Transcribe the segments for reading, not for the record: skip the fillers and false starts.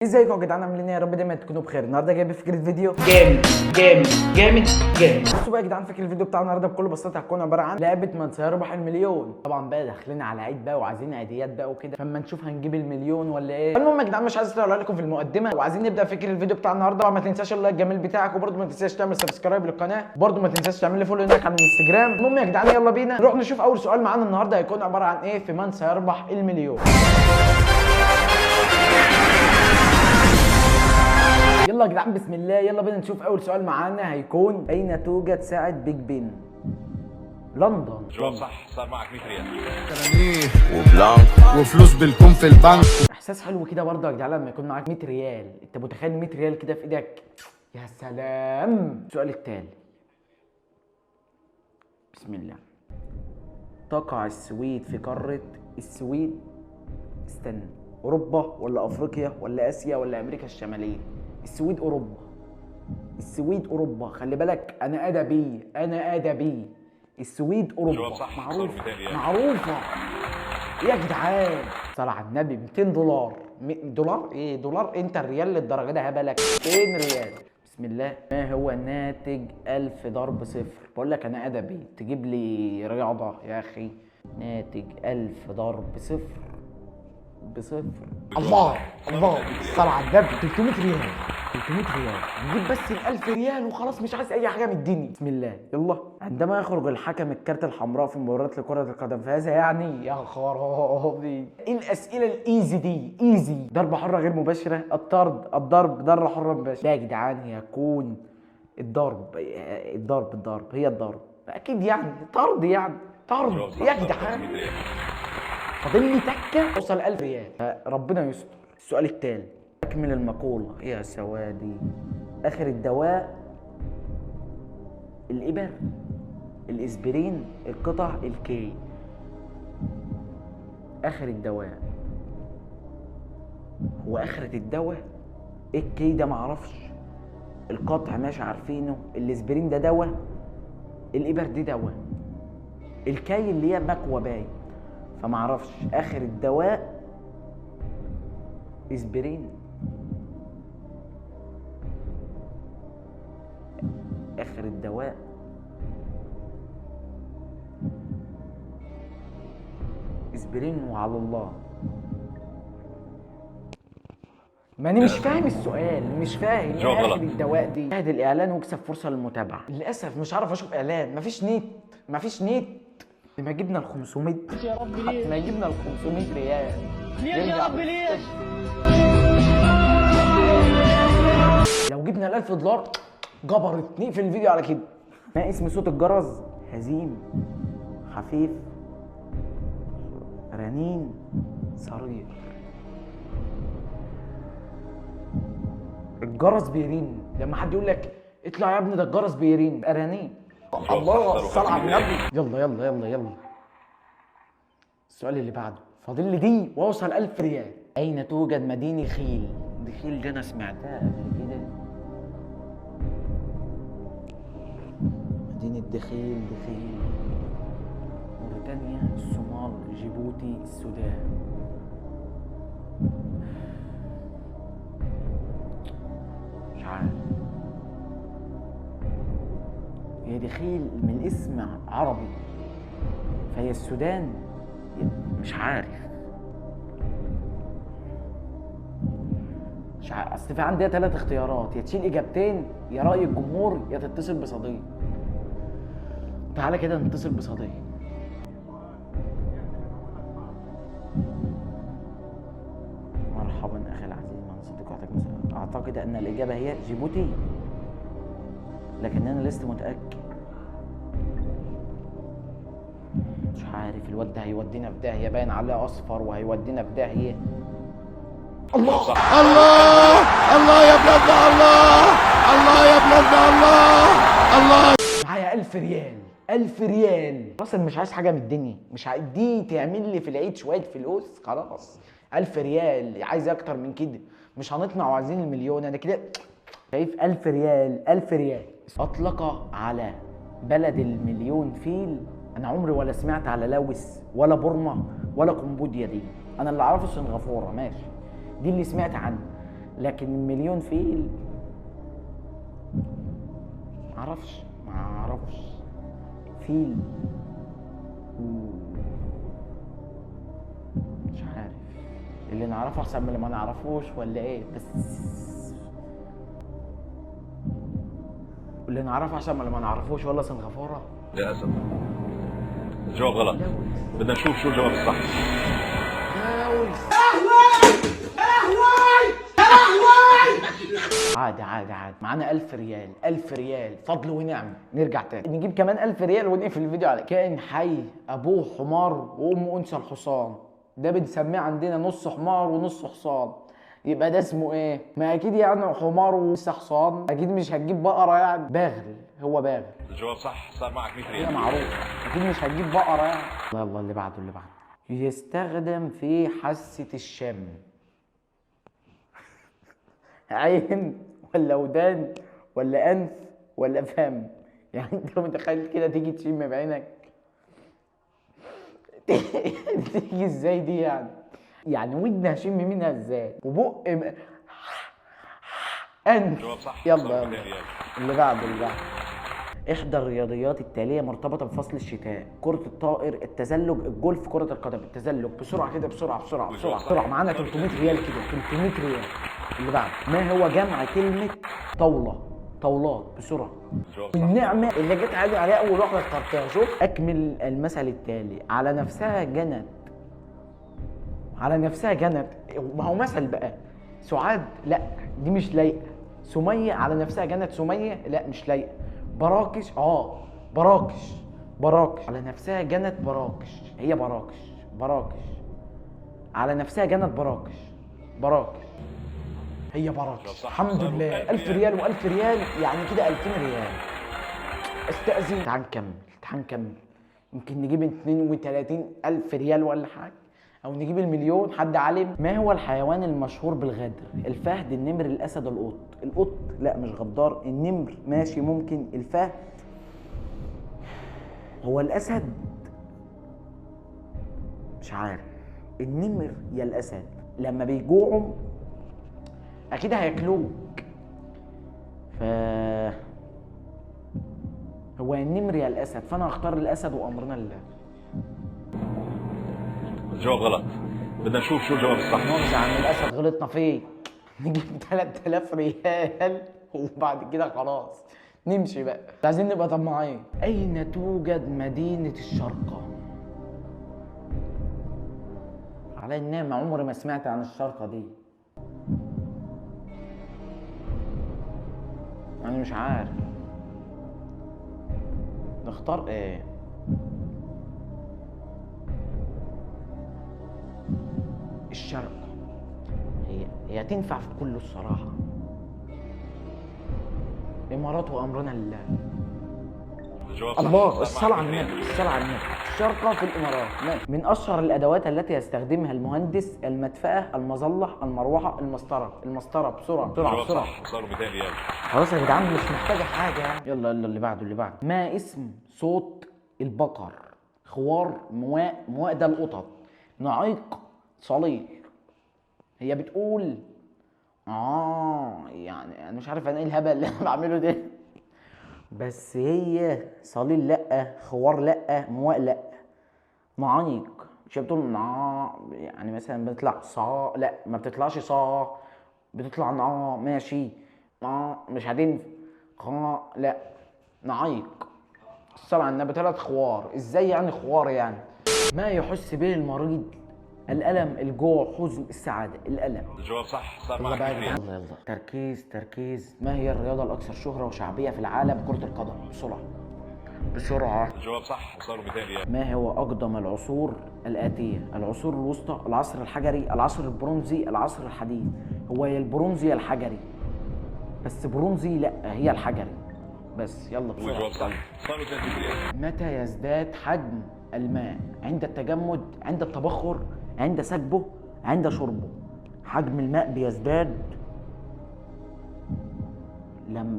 ازيكم يا جدعان، عاملين ايه؟ يا رب دايما تكونوا بخير. النهارده جايب فكره فيديو جامد جامد جامد جامد. بصوا بقى يا جدعان، فكره الفيديو بتاع النهارده بكل بساطه هتكون عباره عن لعبه من سيربح المليون. طبعا بقى داخلين على عيد بقى وعايزين عيديات بقى وكده، فاما نشوف هنجيب المليون ولا ايه. المهم يا جدعان، مش عايز اطول عليكم في المقدمه وعايزين نبدا فكره الفيديو بتاع النهارده. ما تنساش اللايك الجميل بتاعك، وبرده ما تنساش تعمل سبسكرايب للقناه، وبرده ما تنساش تعمل لي فولو هناك على الانستجرام. المهم يا جدعان، يلا بينا نروح نشوف اول سؤال معانا النهارده هيكون عباره عن ايه في من سيربح المليون. يلا يا جدعان بسم الله، يلا بينا نشوف اول سؤال معانا هيكون اين توجد ساعة بيج بن؟ لندن. جواب صح، صار معك 100 ريال. وبلانك وفلوس بالكم في البنك. احساس حلو كده برضه يا جدعان لما يكون معاك 100 ريال. انت متخيل 100 ريال كده في ايدك؟ يا سلام. السؤال التالي، بسم الله. تقع السويد في قارة السويد، استنى، اوروبا ولا افريقيا ولا اسيا ولا امريكا الشماليه؟ السويد اوروبا. السويد اوروبا، خلي بالك انا ادبي. السويد اوروبا معروفه معروفه. ايه يا جدعان؟ صل على النبي. 200 دولار. دولار ايه دولار؟ انت الريال للدرجه ده هبلك 200 ريال. بسم الله. ما هو ناتج 1000 ضرب صفر؟ بقول لك انا ادبي، تجيب لي رياضه يا اخي. ناتج 1000 ضرب صفر بصفر. الله صل على النبي. 300 ريال. 300 ريال نجيب بس ال 1000 ريال وخلاص، مش عايز اي حاجه من الدنيا. بسم الله يلا. عندما يخرج الحكم الكارت الحمراء في مباراه لكره القدم فهذا يعني يا خرابي. ايه الاسئله الايزي دي؟ ايزي. ضربه حره غير مباشره، الضرب ضربه حره مباشره. لا يا جدعان، هيكون الضرب هي الضرب اكيد، يعني طرد يا جدعان. فاضل لي تكه اوصل 1000 ريال، ربنا يستر. السؤال التالي، اكمل المقوله. يا سوادي. اخر الدواء الابر، الاسبرين، القطع، الكي. اخر الدواء هو اخرة الدواء. ايه الكي ده؟ معرفش. القطع ماشي عارفينه، الاسبرين ده دواء، الابر دي دواء، الكي اللي هي مكوى باين، فمعرفش. اخر الدواء اسبرين. اخر الدواء اسبرين وعلى الله. ماني مش فاهم السؤال، مش فاهم. جواب اخر غلط. الدواء دي. شاهد الاعلان واكسب فرصه للمتابعه. للاسف مش عارف اشوف اعلان، مفيش نت. ما جبنا ال 500 يا رب ليه؟ ما جبنا ال 500 ريال. ليه يا رب ليه؟ لو جبنا ال 1000 دولار جبرت. نقفل الفيديو على كده. ما اسم صوت الجرس؟ هزيم، خفيف، رنين، صرير. الجرس بيرن. لما حد يقول لك اطلع يا ابني ده الجرس بيرن، رنين. الله صل على النبي. يلا. السؤال اللي بعده، فاضل لي دي واوصل 1000 ريال. اين توجد مدينة خيل؟ دخيل دي انا سمعتها قبل كده. مدينة دخيل. موريتانيا، الصومال، جيبوتي، السودان. مش عارف. هي دخيل من اسم عربي، فهي السودان. مش عارف. اصل في عندي 3 اختيارات، يا تشيل اجابتين يا راي الجمهور يا تتصل بصديق. تعالى كده نتصل بصديق. مرحبا اخي العزيز، من صديقاتك مثلا. اعتقد ان الاجابه هي جيبوتي، لكن انا لست متاكد. مش عارف. الواد ده هيودينا في داهيه، باين عليه اصفر وهيودينا في داهيه. الله الله يا بلادنا، الله يا بلادنا، الله. معايا 1000 ريال. 1000 ريال اصلا مش عايز حاجه من الدنيا. مش عايز دي تعمل لي في العيد شويه فلوس خلاص. 1000 ريال، عايز اكتر من كده. مش هنطمع وعايزين المليون. انا كده شايف 1000 ريال. 1000 ريال. اطلق على بلد المليون فيل. انا عمري ولا سمعت على لاوس ولا بورما ولا كمبوديا. دي انا اللي اعرفه سنغافوره، ماشي، دي اللي سمعت عنها. لكن مليون فيل معرفش فيل مش عارف. اللي نعرفه احسن من اللي ما نعرفوش ولا ايه؟ بس اللي نعرفه احسن من اللي ما نعرفوش ولا سنغافوره. للاسف الجواب غلط. بدنا نشوف شو الجواب الصح. عادي معانا 1000 ريال، 1000 ريال فضل ونعمه. نرجع تاني نجيب كمان 1000 ريال ونقفل الفيديو على كائن حي ابوه حمار وامه انثى الحصان. ده بنسميه عندنا نص حمار ونص حصان. يبقى ده اسمه ايه؟ ما اكيد يعني حمار ونص حصان، اكيد مش هتجيب بقره يعني. باغل، هو باغل. الجواب صح، صار معك 100 هي ريال. معروفه، اكيد مش هتجيب بقره يعني. يلا اللي بعده. يستخدم في حاسه الشم. عين ولا ودان ولا انف ولا فم؟ يعني انت متخيل كده تيجي تشم بعينك؟ تيجي ازاي دي يعني ودن هشم منها ازاي؟ وبق انف. الجواب صح. يلا 200 ريال. اللي بعده. احدى الرياضيات التاليه مرتبطه بفصل الشتاء: كره الطائر، التزلج، الجولف، كره القدم. التزلج. بسرعه كده، بسرعه. معانا 300 ريال كده، 300 ريال. اللي بعده. ما هو جمع كلمه طاوله؟ طاولات. بسرعه. الجواب صح. النعمه اللي جت عليها اول واحده اخترتها. شوف. اكمل المثل التالي: على نفسها جنت. ما هو مثل بقى. سعاد لا دي مش لايقه. سميه على نفسها جنت. سميه لا مش لايقه. براكش براكش على نفسها جنت. براكش هي براكش على نفسها جنت. براكش هي براكش. الحمد لله. 1000 ريال و1000 ريال يعني كده 2000 ريال. استأذن. تعال نكمل. يمكن نجيب 32,000 ريال ولا حاجه، او نجيب المليون. حد عالم؟ ما هو الحيوان المشهور بالغدر؟ الفهد، النمر، الاسد، القط لا مش غدار. النمر ماشي ممكن. الفهد هو الاسد مش عارف. النمر يا الاسد لما بيجوعوا اكيد هياكلوك، هو يا النمر يا الاسد، فانا هختار الاسد وامرنا لله. الجواب غلط. بدنا نشوف شو الجواب الصح. مؤاخذة عن الاسد غلطنا فيه. نجيب 3000 ريال وبعد كده خلاص نمشي بقى. عايزين نبقى طماعين. اين توجد مدينة الشارقة؟ على النعمة عمري ما سمعت عن الشارقة دي. انا مش عارف نختار ايه. الشرق هي تنفع في كله الصراحة. إمارات وأمرنا لله. الجواب صح. الله. الصلاة على النبي. الشارقة في الإمارات. من أشهر الأدوات التي يستخدمها المهندس: المدفأة، المظلة، المروحة، المسطرة. بسرعة. الجواب صح. صاروا 200 ريال. خلاص يا جدعان مش محتاجة حاجة. يلا اللي بعده. ما اسم صوت البقر؟ خوار، مواء ده القطط، نعيق، صليل. هي بتقول يعني انا مش عارف انا ايه الهبل اللي انا بعمله ده، بس هي صليل لا، خوار لا، مواء لا، نعيق. مش بتقول يعني مثلا بتطلع صا، لا ما بتطلعش صا، بتطلع ماشي مش هتنفع لا نعيق. الصلاة على النبي. 3 خوار. ازاي يعني خوار يعني؟ ما يحس به المريض: الألم، الجوع، حزن، السعادة. الألم. الجواب صح. صار معك يلا 100 ريال. يلا تركيز. ما هي الرياضة الأكثر شهرة وشعبية في العالم؟ كرة القدم. بسرعة. الجواب صح. صاروا 200 ريال. ما هو أقدم العصور الآتية؟ العصور الوسطى، العصر الحجري، العصر البرونزي، العصر الحديث. هو يا البرونزي يا الحجري، بس برونزي لا هي الحجري بس. يلا بسرعة. الجواب صح. صاروا 300 ريال. متى يزداد حجم الماء؟ عند التجمد، عند التبخر، عند سكبه، عند شربه. حجم الماء بيزداد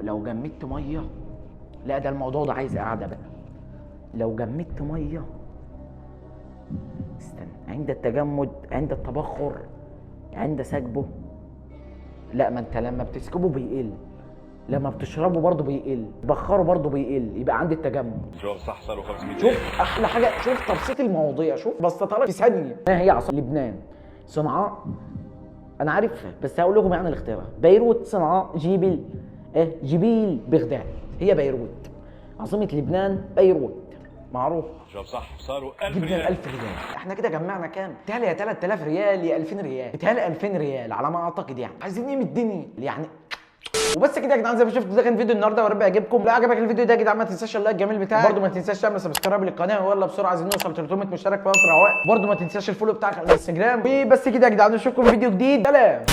لو جمدت ميه. لا ده الموضوع ده عايز قاعده بقى. لو جمدت ميه، استنى، عند التجمد، عند التبخر، عند سكبه، لا، ما انت لما بتسكبه بيقل، لما بتشربه برضه بيقل، بخره برضه بيقل، يبقى عندي التجمد. جواب صح، صاروا 500 شوف احلى حاجه، شوف تبسيط المواضيع، شوف بسطها لك في ثانيه. ما هي عاصمه لبنان؟ صنعاء، انا عارف بس هقول لكم يعني الاختيار. بيروت، صنعاء، جبيل، بغداد. هي بيروت. عاصمه لبنان بيروت، معروف. جواب صح، صاروا 1000 جبنا ريال. 1000 ريال. احنا كده جمعنا كام؟ بتهيألي يا 3000 ريال يا 2000 ريال، بتهيألي 2000 ريال على ما اعتقد. يعني عايزين ايه من الدنيا يعني؟ وبس كده يا جدعان، زي ما شفتوا ده كان فيديو النهارده، ورب يعجبكم. لو عجبك الفيديو ده يا جدعان ما تنساش اللايك الجميل بتاعك، برده ما تنساش تعمل سبسكرايب للقناه، ويلا بسرعه عايزين نوصل 300 مشترك في اسرع وقت. برده ما تنساش الفولو بتاعك على الانستجرام. وبس كده يا جدعان، نشوفكم في فيديو جديد. سلام.